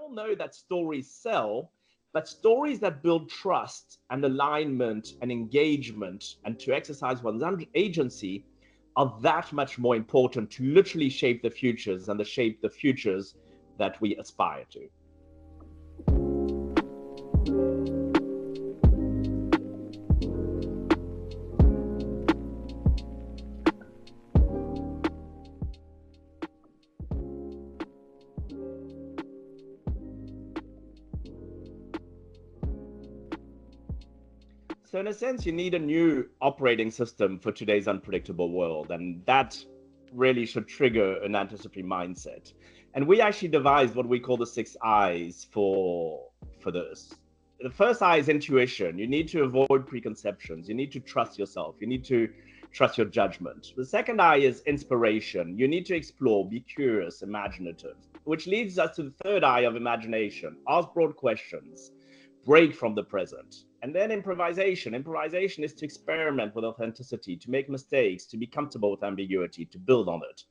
all know that stories sell, but stories that build trust and alignment and engagement and to exercise one's agency are that much more important to literally shape the futures and to shape the futures that we aspire to. So in a sense, you need a new operating system for today's unpredictable world, and that really should trigger an anticipatory mindset. And we actually devised what we call the 6 I's for this. The first I is intuition. You need to avoid preconceptions. You need to trust yourself. You need to trust your judgment. The second I is inspiration. You need to explore, be curious, imaginative, which leads us to the third I of imagination. Ask broad questions, break from the present. And then improvisation. Improvisation is to experiment with authenticity, to make mistakes, to be comfortable with ambiguity, to build on it.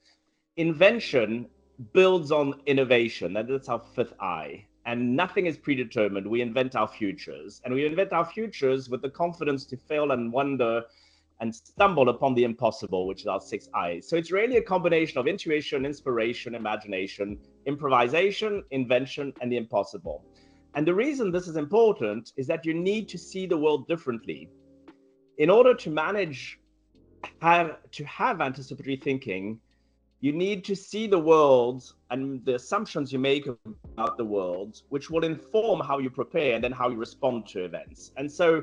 Invention builds on innovation. That's our fifth I. And nothing is predetermined. We invent our futures. And we invent our futures with the confidence to fail and wonder and stumble upon the impossible, which is our 6 I's. So it's really a combination of intuition, inspiration, imagination, improvisation, invention, and the impossible. And the reason this is important is that you need to see the world differently. In order to manage, to have anticipatory thinking, you need to see the world and the assumptions you make about the world, which will inform how you prepare and then how you respond to events. And so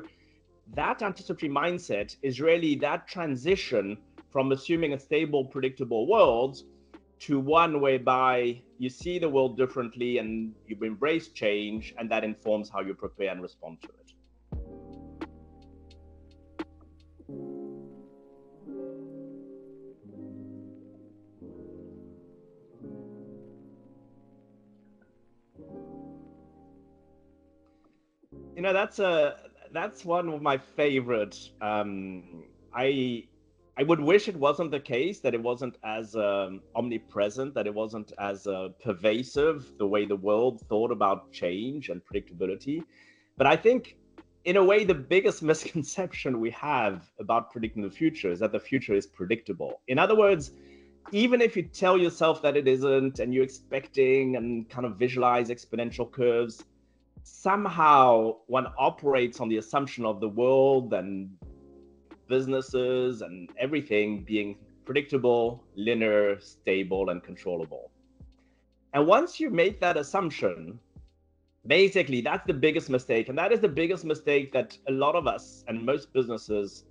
that anticipatory mindset is really that transition from assuming a stable, predictable world to one whereby you see the world differently and you embrace change, and that informs how you prepare and respond to it. You know, that's one of my favorite. I would wish it wasn't the case, that it wasn't as omnipresent, that it wasn't as pervasive, the way the world thought about change and predictability. But I think, in a way, the biggest misconception we have about predicting the future is that the future is predictable. In other words, even if you tell yourself that it isn't, and you're expecting and kind of visualize exponential curves, somehow one operates on the assumption of the world and businesses and everything being predictable, linear, stable, and controllable. And once you make that assumption, basically that's the biggest mistake. And that is the biggest mistake that a lot of us and most businesses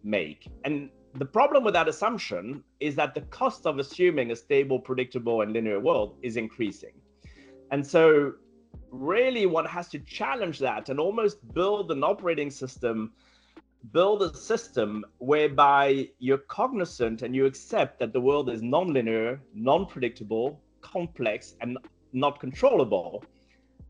make. And the problem with that assumption is that the cost of assuming a stable, predictable, and linear world is increasing. And so really one has to challenge that and almost build an operating system, build a system whereby you're cognizant and you accept that the world is non-linear, non-predictable, complex, and not controllable.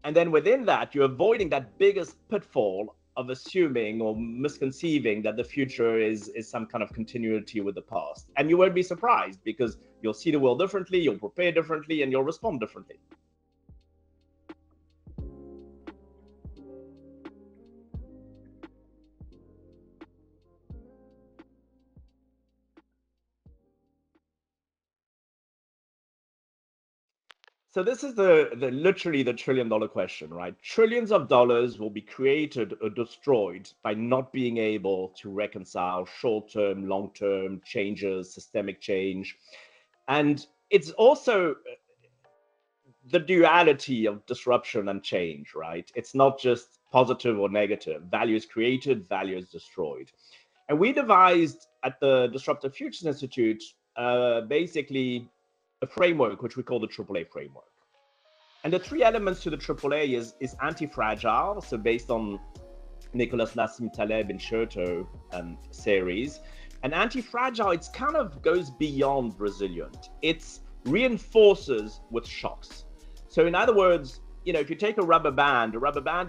And then within that, you're avoiding that biggest pitfall of assuming or misconceiving that the future is some kind of continuity with the past. And you won't be surprised because you'll see the world differently, you'll prepare differently, and you'll respond differently. So this is literally the $1 trillion question, right? Trillions of dollars will be created or destroyed by not being able to reconcile short-term, long-term changes, systemic change. And it's also the duality of disruption and change, right? It's not just positive or negative. Value is created, value is destroyed. And we devised at the Disruptive Futures Institute basically a framework, which we call the AAA framework. And the 3 elements to the AAA is anti-fragile, so based on Nicholas Nassim Taleb and Sherto series. And anti-fragile, it's kind of goes beyond resilient. It reinforces with shocks. So in other words, you know, if you take a rubber band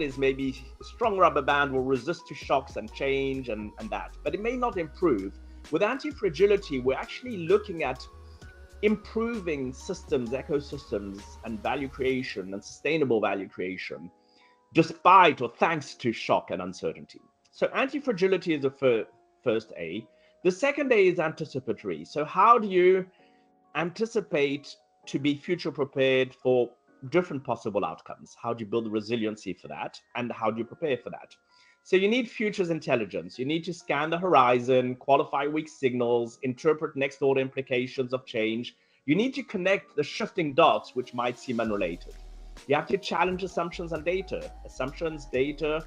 is maybe a strong rubber band will resist to shocks and change and that, but it may not improve. With anti-fragility, we're actually looking at improving systems, ecosystems, and value creation and sustainable value creation, despite or thanks to shock and uncertainty. So anti-fragility is the first A. The second A is anticipatory. So how do you anticipate to be future prepared for different possible outcomes? How do you build the resiliency for that? And how do you prepare for that? So you need futures intelligence. You need to scan the horizon, qualify weak signals, interpret next order implications of change. You need to connect the shifting dots, which might seem unrelated. You have to challenge assumptions and data. Assumptions, data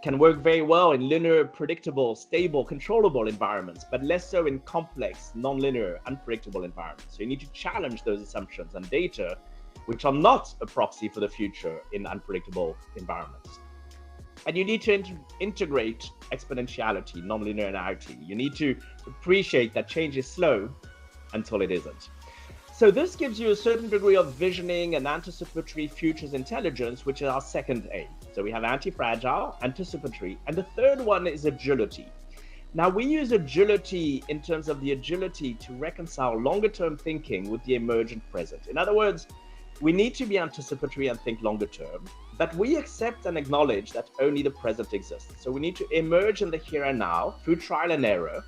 can work very well in linear, predictable, stable, controllable environments, but less so in complex, non-linear, unpredictable environments. So you need to challenge those assumptions and data, which are not a proxy for the future in unpredictable environments. And you need to integrate exponentiality, non-linearity. You need to appreciate that change is slow until it isn't. So this gives you a certain degree of visioning and anticipatory futures intelligence, which is our second A. So we have anti-fragile, anticipatory, and the third one is agility. Now we use agility in terms of the agility to reconcile longer-term thinking with the emergent present. In other words, we need to be anticipatory and think longer term, but we accept and acknowledge that only the present exists. So we need to emerge in the here and now through trial and error.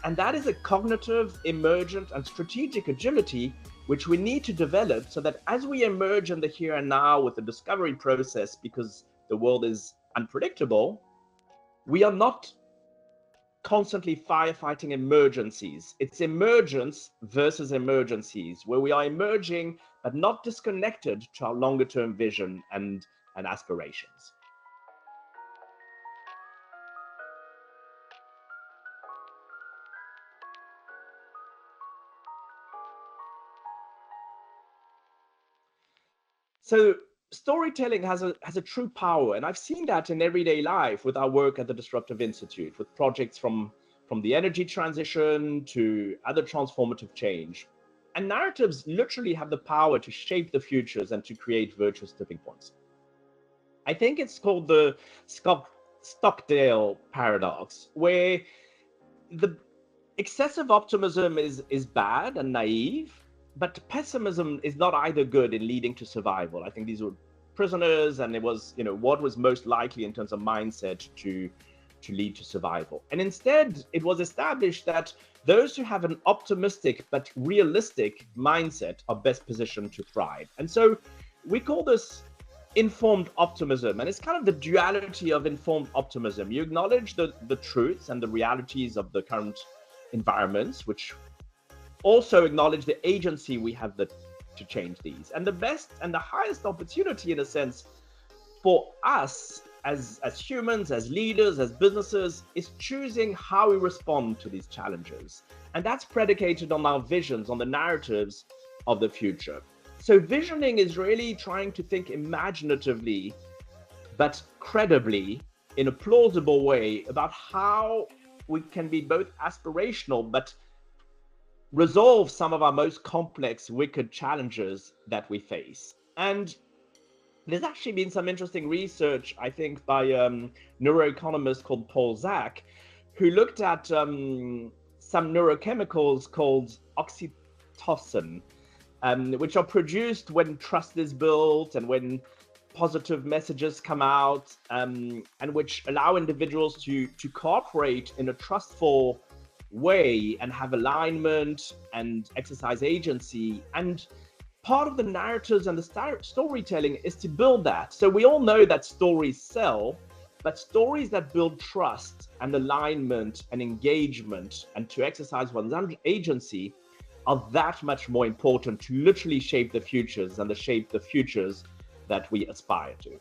And that is a cognitive, emergent, and strategic agility which we need to develop so that as we emerge in the here and now with the discovery process, because the world is unpredictable, we are not constantly firefighting emergencies. It's emergence versus emergencies, where we are emerging but not disconnected to our longer-term vision and aspirations. So storytelling has a true power, and I've seen that in everyday life with our work at the Disruptive Institute, with projects from the energy transition to other transformative change. And narratives literally have the power to shape the futures and to create virtuous tipping points. I think it's called the Stockdale paradox, where the excessive optimism is bad and naive, but pessimism is not either good in leading to survival. I think these were prisoners, and it was, what was most likely in terms of mindset to lead to survival. And instead, it was established that those who have an optimistic but realistic mindset are best positioned to thrive. And so we call this informed optimism, and it's kind of the duality of informed optimism. You acknowledge the truths and the realities of the current environments, which also acknowledge the agency we have to change these. And the best and the highest opportunity, in a sense, for us as humans, as leaders, as businesses, is choosing how we respond to these challenges. And that's predicated on our visions, on the narratives of the future. So visioning is really trying to think imaginatively, but credibly, in a plausible way, about how we can be both aspirational, but resolve some of our most complex, wicked challenges that we face. And there's actually been some interesting research, I think, by a neuroeconomist called Paul Zak, who looked at some neurochemicals called oxytocin, which are produced when trust is built and when positive messages come out, and which allow individuals to cooperate in a trustful way and have alignment and exercise agency. And part of the narratives and the storytelling is to build that. So we all know that stories sell, but stories that build trust and alignment and engagement and to exercise one's agency are that much more important to literally shape the futures and to shape the futures that we aspire to.